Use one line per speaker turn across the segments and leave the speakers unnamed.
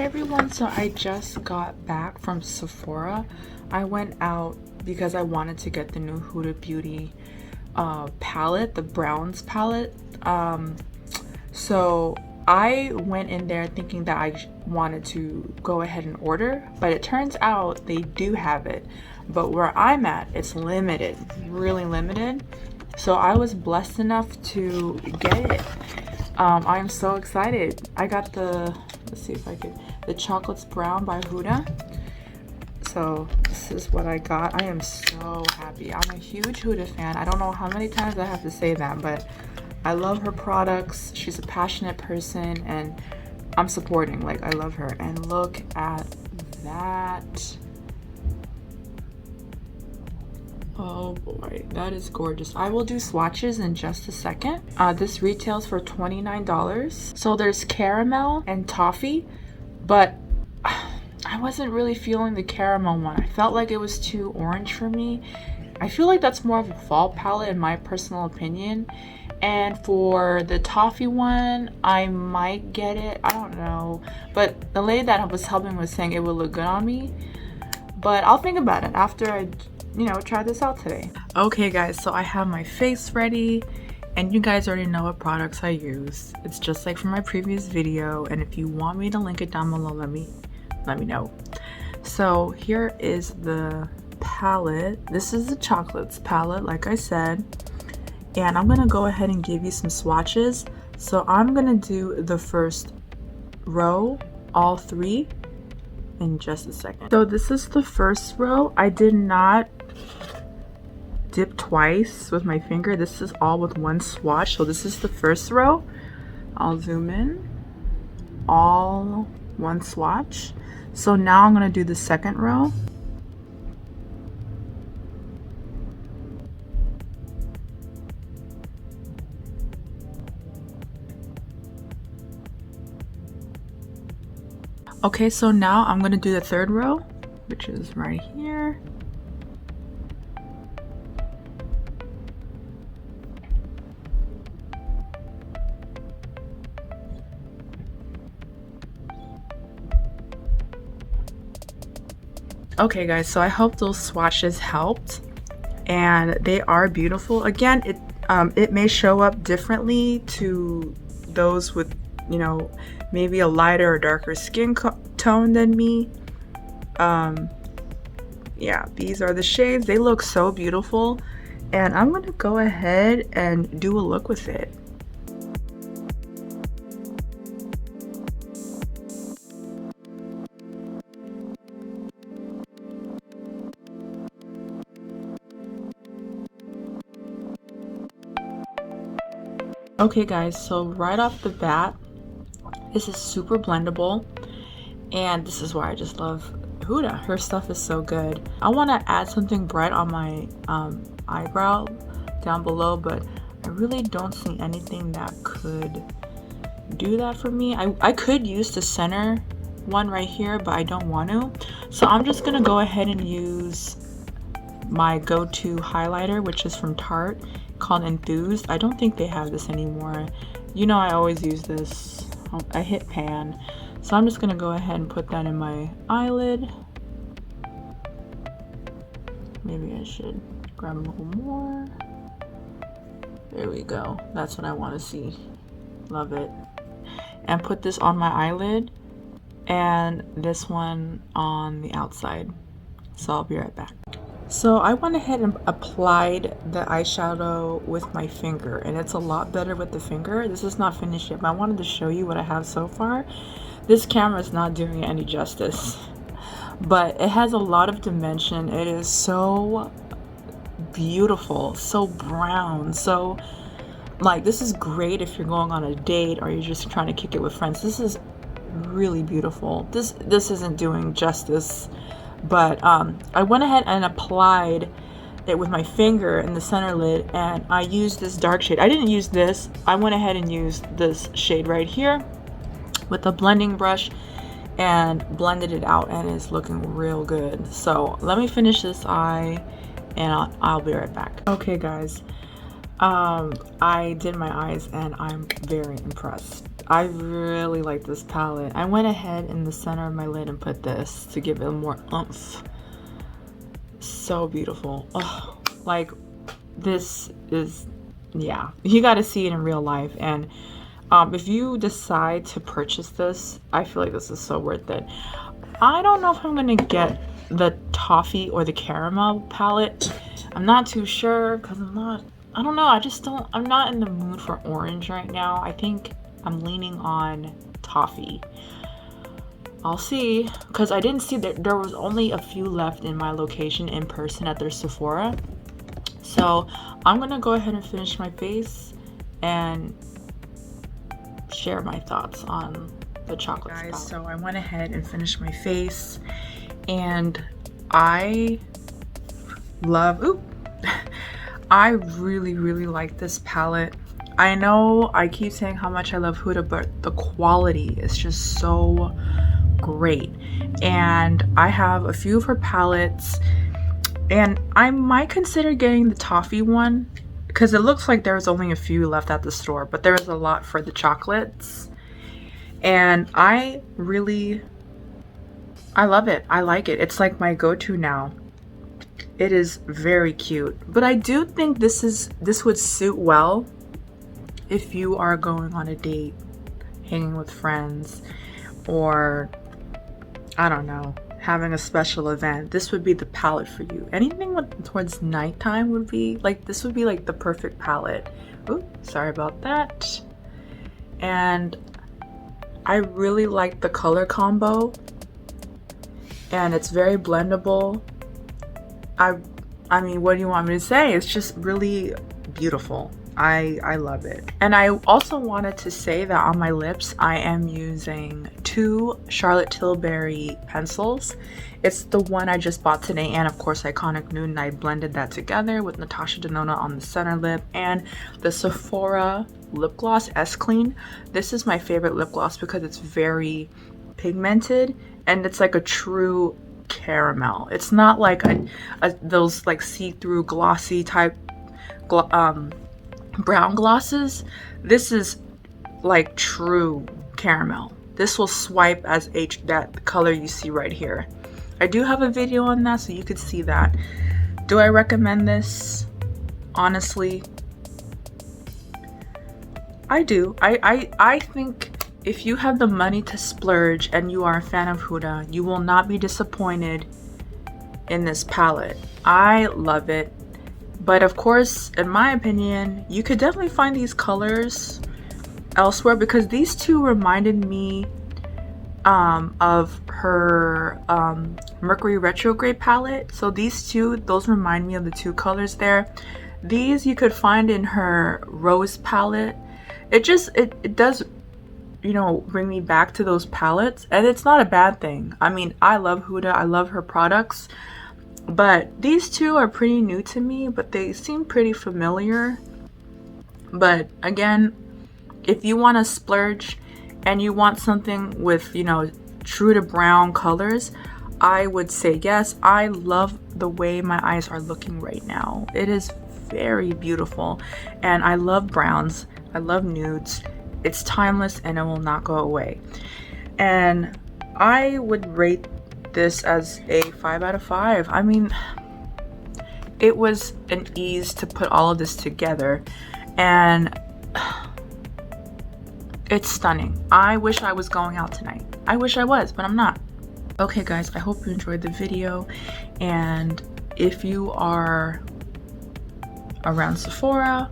Hey everyone, so I just got back from Sephora. I went out because I wanted to get the new Huda Beauty palette, the browns palette. So I went in there thinking that I wanted to go ahead and order, but it turns out they do have it. But where I'm at, it's limited, really limited. So I was blessed enough to get it. I'm so excited. I got the, let's see if I could, the Chocolates Brown by Huda. So this is what I got. I am so happy. I'm a huge Huda fan. I don't know how many times I have to say that, but I love her products. She's a passionate person and I'm supporting, like I love her. And look at that. Oh boy, that is gorgeous. I will do swatches in just a second. This retails for $29. So there's caramel and toffee, but I wasn't really feeling the caramel one. I felt like it was too orange for me. I feel like that's more of a fall palette in my personal opinion. And for the toffee one, I might get it. I don't know. But the lady that was helping was saying it would look good on me. But I'll think about it after I try this out today. Okay guys, so I have my face ready and you guys already know what products I use. It's just like from my previous video, and if you want me to link it down below, let me know. So here is the palette. This is the Chocolates palette, like I said, and I'm gonna go ahead and give you some swatches. So I'm gonna do the first row, all three, in just a second. So this is the first row. I did not dip twice with my finger. This is all with one swatch. So this is the first row. I'll zoom in. All one swatch. So now I'm going to do the second row. Okay, so now I'm going to do the third row, which is right here. Okay guys, so I hope those swatches helped, and they are beautiful. Again, it may show up differently to those with, maybe a lighter or darker skin tone than me. Yeah, these are the shades. They look so beautiful, and I'm gonna go ahead and do a look with it. Okay guys, so right off the bat, this is super blendable, and this is why I just love Huda. Her stuff is so good. I want to add something bright on my eyebrow down below, but I really don't see anything that could do that for me. I could use the center one right here, but I don't want to. So I'm just gonna go ahead and use my go-to highlighter, which is from Tarte, called Enthused. I don't think they have this anymore. I always use this. I hit pan. So I'm just gonna go ahead and put that in my eyelid. Maybe I should grab a little more. There we go. That's what I want to see. Love it. And put this on my eyelid and this one on the outside. So I'll be right back. So I went ahead and applied the eyeshadow with my finger, and it's a lot better with the finger. This is not finished yet, but I wanted to show you what I have so far. This camera is not doing it any justice, but it has a lot of dimension. It is so beautiful, so brown, so like, this is great if you're going on a date or you're just trying to kick it with friends. This is really beautiful. This isn't doing justice. But I went ahead and applied it with my finger in the center lid, and I used this dark shade. I didn't use this. I went ahead and used this shade right here with a blending brush and blended it out, and it's looking real good. So let me finish this eye and I'll be right back. Okay guys, I did my eyes and I'm very impressed. I really like this palette. I went ahead in the center of my lid and put this to give it more oomph. So beautiful. Oh, like this is, yeah, you got to see it in real life. And if you decide to purchase this, I feel like this is so worth it. I don't know if I'm gonna get the toffee or the caramel palette. I'm not too sure because I don't know, I'm not in the mood for orange right now. I think I'm leaning on toffee. I'll see, because I didn't see that there was only a few left in my location in person at their Sephora. So I'm gonna go ahead and finish my face and share my thoughts on the chocolate palette. So I went ahead and finished my face, and I love, I really like this palette. I know I keep saying how much I love Huda, but the quality is just so great. And I have a few of her palettes, and I might consider getting the toffee one because it looks like there's only a few left at the store, but there is a lot for the chocolates. And I love it. I like it. It's like my go-to now. It is very cute, but I do think this would suit well if you are going on a date, hanging with friends, or I don't know, having a special event. This would be the palette for you. Anything towards nighttime would be like, this would be like the perfect palette. Ooh, sorry about that. And I really like the color combo, and it's very blendable. I mean, what do you want me to say? It's just really beautiful. I love it. And I also wanted to say that on my lips, I am using 2 Charlotte Tilbury pencils. It's the one I just bought today, and of course Iconic Nude, and I blended that together with Natasha Denona on the center lip, and the Sephora lip gloss S Clean. This is my favorite lip gloss because it's very pigmented, and it's like a true caramel. It's not like those like see-through glossy type brown glosses. This is like true caramel. This will swipe as that color you see right here. I do have a video on that, so you could see that. Do I recommend this? Honestly, I do. I think if you have the money to splurge and you are a fan of Huda, you will not be disappointed in this palette. I love it. But of course, in my opinion, you could definitely find these colors elsewhere, because these two reminded me of her Mercury Retrograde palette. So these two, those remind me of the 2 colors there. These you could find in her Rose palette. It does, you know, bring me back to those palettes, and it's not a bad thing. I mean, I love Huda, I love her products, but these 2 are pretty new to me, but they seem pretty familiar. But again, if you want to splurge and you want something with, you know, true to brown colors, I would say yes. I love the way my eyes are looking right now. It is very beautiful, and I love browns, I love nudes. It's timeless and it will not go away. And I would rate this as a 5 out of 5. I mean, it was an ease to put all of this together, and it's stunning. I wish I was going out tonight. I wish I was, but I'm not. Okay guys, I hope you enjoyed the video, and if you are around Sephora,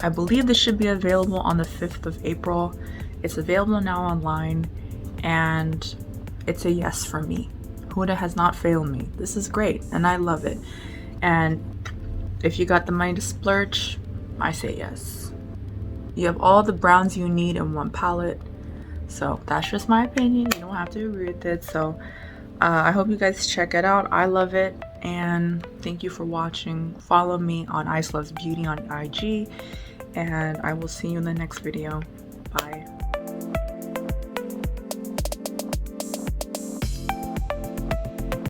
I believe this should be available on the 5th of April. It's available now online, and it's a yes from me. Huda has not failed me. This is great, and I love it. And if you got the money to splurge, I say yes. You have all the browns you need in one palette. So that's just my opinion. You don't have to agree with it. So I hope you guys check it out. I love it, and thank you for watching. Follow me on Icelovesbeauty on IG, and I will see you in the next video. Bye.